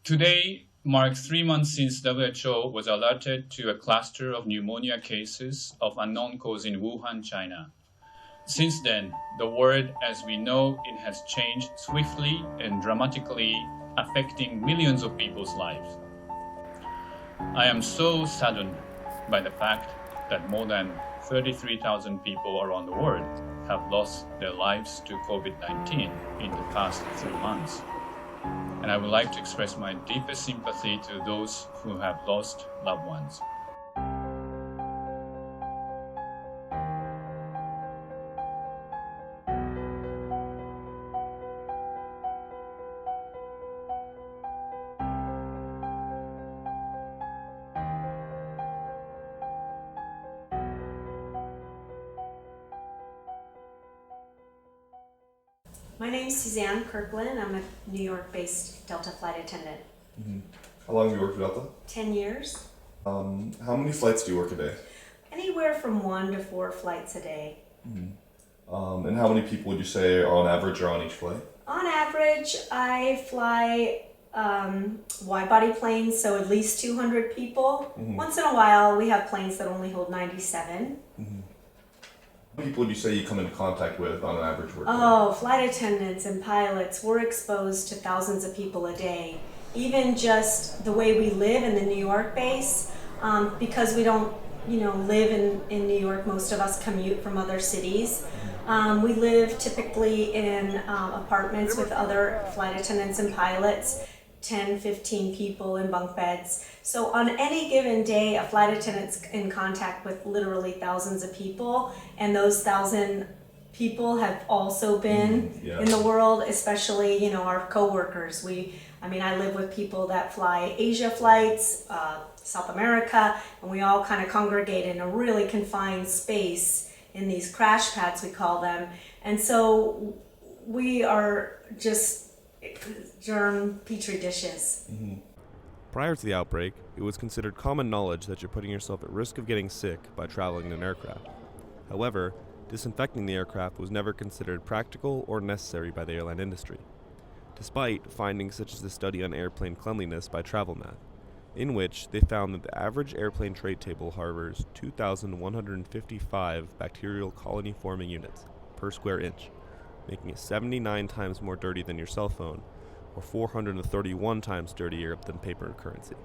Today marks 3 months since WHO was alerted to a cluster of pneumonia cases of unknown cause in Wuhan, China. Since then, the world as we know it has changed swiftly and dramatically, affecting millions of people's lives. I am so saddened by the fact that more than 33,000 people around the world have lost their lives to COVID-19 in the past 3 months. And I would like to express my deepest sympathy to those who have lost loved ones. My name is Suzanne Kirkland. I'm a New York-based Delta flight attendant. Mm-hmm. How long have you worked for Delta? 10 years. How many flights do you work a day? Anywhere from 1 to 4 flights a day. Mm-hmm. And how many people would you say on average are on each flight? On average, I fly wide-body planes, so at least 200 people. Mm-hmm. Once in a while, we have planes that only hold 97. Mm-hmm. How many people would you say you come into contact with on an average work day? Oh, flight attendants and pilots, we're exposed to thousands of people a day. Even just the way we live in the New York base, because we don't, live in New York, most of us commute from other cities. We live typically in apartments with other flight attendants and pilots, 10, 15 people in bunk beds. So on any given day, a flight attendant's in contact with literally thousands of people, and those 1,000 people have also been in the world, especially, our coworkers. I live with people that fly Asia flights, South America, and we all kind of congregate in a really confined space in these crash pads, we call them. And so we are just germ petri dishes. Mm-hmm. Prior to the outbreak, it was considered common knowledge that you're putting yourself at risk of getting sick by traveling in an aircraft. However, disinfecting the aircraft was never considered practical or necessary by the airline industry, despite findings such as the study on airplane cleanliness by TravelMath, in which they found that the average airplane tray table harbors 2,155 bacterial colony-forming units per square inch, making it 79 times more dirty than your cell phone, or 431 times dirtier than paper currency.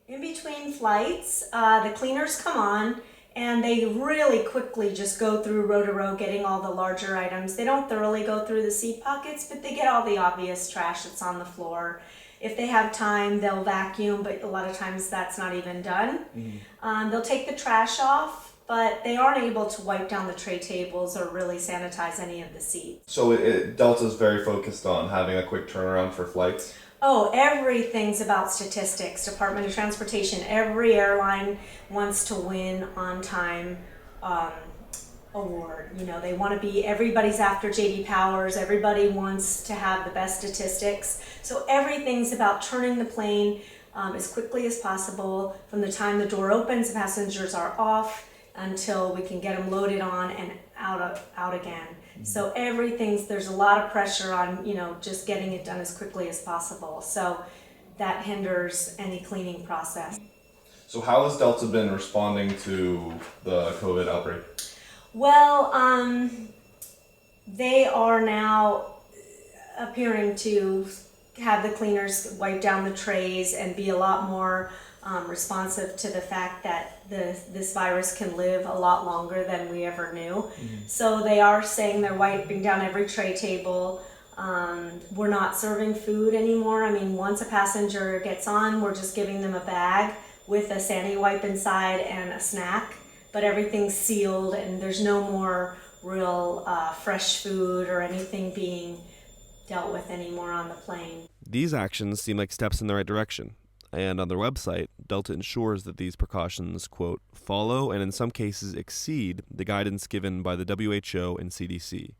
In between flights, the cleaners come on, and they really quickly just go through row to row, getting all the larger items. They don't thoroughly go through the seat pockets, but they get all the obvious trash that's on the floor. If they have time, they'll vacuum, but a lot of times that's not even done. Mm-hmm. They'll take the trash off, but they aren't able to wipe down the tray tables or really sanitize any of the seats. So Delta's very focused on having a quick turnaround for flights? Oh, everything's about statistics. Department of Transportation, every airline wants to win on time award. They want to be, everybody's after J.D. Powers, everybody wants to have the best statistics. So everything's about turning the plane as quickly as possible from the time the door opens, the passengers are off, until we can get them loaded on and out again. So there's a lot of pressure on, just getting it done as quickly as possible. So that hinders any cleaning process. So how has Delta been responding to the COVID outbreak? Well, they are now appearing to have the cleaners wipe down the trays and be a lot more responsive to the fact that this virus can live a lot longer than we ever knew. Mm-hmm. So they are saying they're wiping down every tray table. We're not serving food anymore. Once a passenger gets on, we're just giving them a bag with a sanity wipe inside and a snack, but everything's sealed and there's no more real fresh food or anything being dealt with anymore on the plane. These actions seem like steps in the right direction. And on their website, Delta ensures that these precautions, quote, follow and in some cases exceed the guidance given by the WHO and CDC.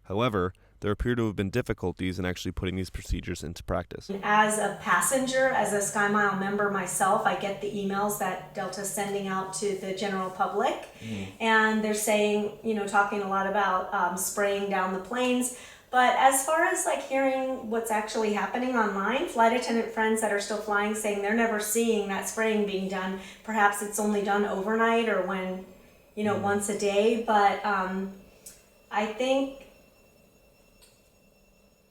However, there appear to have been difficulties in actually putting these procedures into practice. As a passenger, as a SkyMile member myself, I get the emails that Delta's sending out to the general public. And they're saying, talking a lot about spraying down the planes. But as far as like hearing what's actually happening online, flight attendant friends that are still flying saying they're never seeing that spraying being done. Perhaps it's only done overnight or when, once a day. But I think,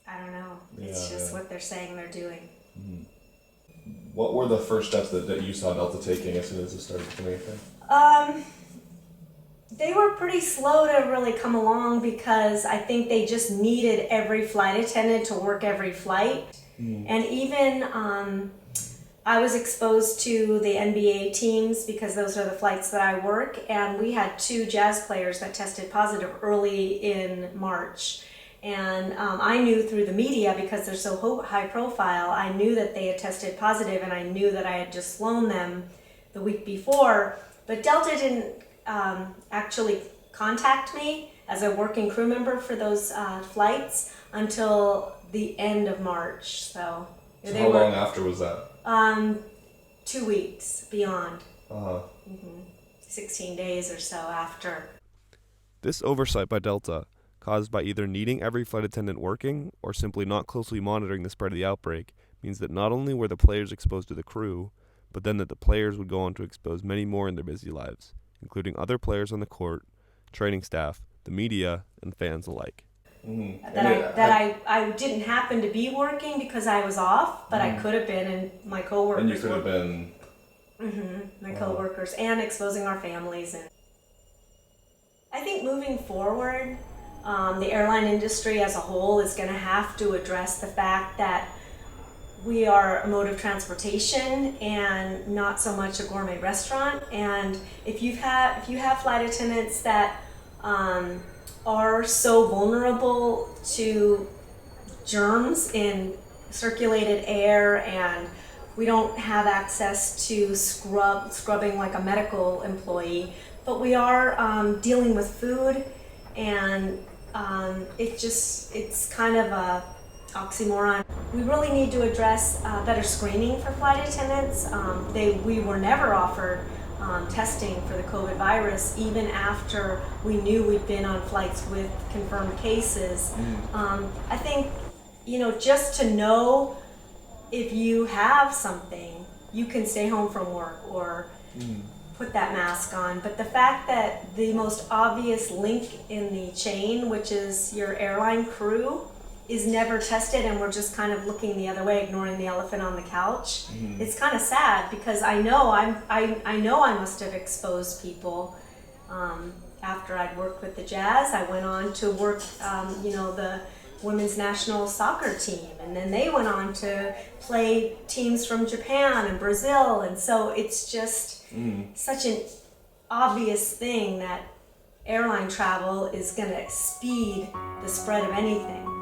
I don't know. It's just what they're saying they're doing. What were the first steps that you saw Delta taking as soon as it started to anything? They were pretty slow to really come along because I think they just needed every flight attendant to work every flight. And even I was exposed to the NBA teams because those are the flights that I work, and we had 2 Jazz players that tested positive early in March. And I knew through the media, because they're so high profile, I knew that they had tested positive, and I knew that I had just flown them the week before. But Delta didn't actually contact me as a working crew member for those flights until the end of March. So how long after was that? 2 weeks beyond. 16 days or so after. This oversight by Delta, caused by either needing every flight attendant working or simply not closely monitoring the spread of the outbreak, means that not only were the players exposed to the crew, but then that the players would go on to expose many more in their busy lives, including other players on the court, training staff, the media, and fans alike. I didn't happen to be working because I was off, but I could have been, and my coworkers. And you could have been. My coworkers, and exposing our families. And I think moving forward, the airline industry as a whole is going to have to address the fact that we are a mode of transportation and not so much a gourmet restaurant. And if you have flight attendants that are so vulnerable to germs in circulated air, and we don't have access to scrubbing like a medical employee, but we are dealing with food, and it's kind of a oxymoron. We really need to address better screening for flight attendants. We were never offered testing for the COVID virus, even after we knew we'd been on flights with confirmed cases. I think, just to know if you have something, you can stay home from work or put that mask on. But the fact that the most obvious link in the chain, which is your airline crew, is never tested, and we're just kind of looking the other way, ignoring the elephant on the couch. It's kind of sad, because I know I must have exposed people. After I'd worked with the Jazz, I went on to work, the women's national soccer team, and then they went on to play teams from Japan and Brazil, and so it's just such an obvious thing that airline travel is going to speed the spread of anything.